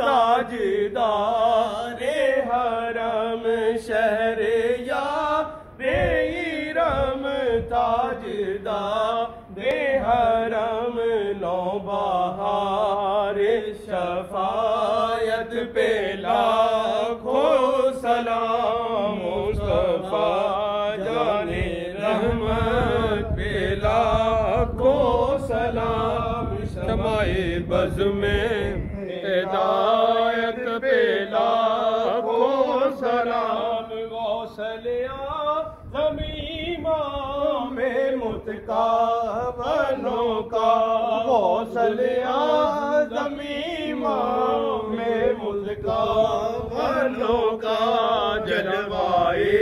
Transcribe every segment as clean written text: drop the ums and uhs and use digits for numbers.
تاجدار حرم شہر یار ایرم تاجدار حرم نوبہار شفاعت پہ لاکھوں سلام مصطفیٰ جان رحمت پہ لاکھوں سلام شمع بز میں ہدایت پہ لاکھوں سلام غوث اعظم امام متقابلوں کا غوث اعظم امام متقابلوں کا جلوائے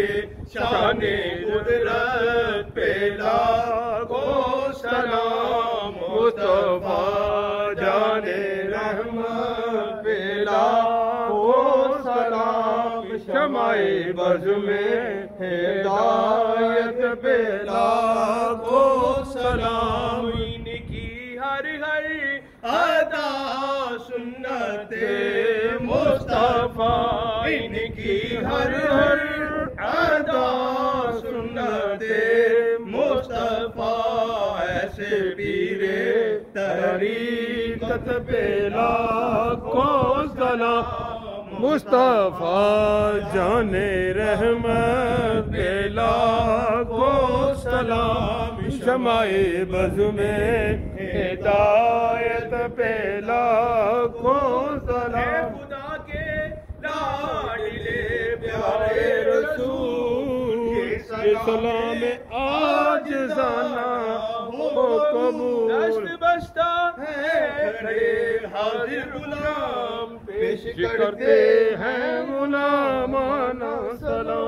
شان قدرت پہ لاکھوں سلام مصطفیٰ جان رحمت پہ لاکھوں سلام شمع بز میں ہدایت پہ لاکھوں سلام ان کی ہر ہر ادا سنت مصطفیٰ ان کی ہر ہر ادا سنت مصطفیٰ ایسے پیر طریقت پہ لاکھوں سلام مصطفیٰ جان رحمت پہ لاکھوں سلام شمع بز میں ہدایت پہ لاکھوں سلام خدا کے لاڈلے پیارے رسول کے سلام عاجزانہ ہو قبول دست بستہ ہے کھڑے حاضر غلام پیش کرتے ہیں غلامانہ سلام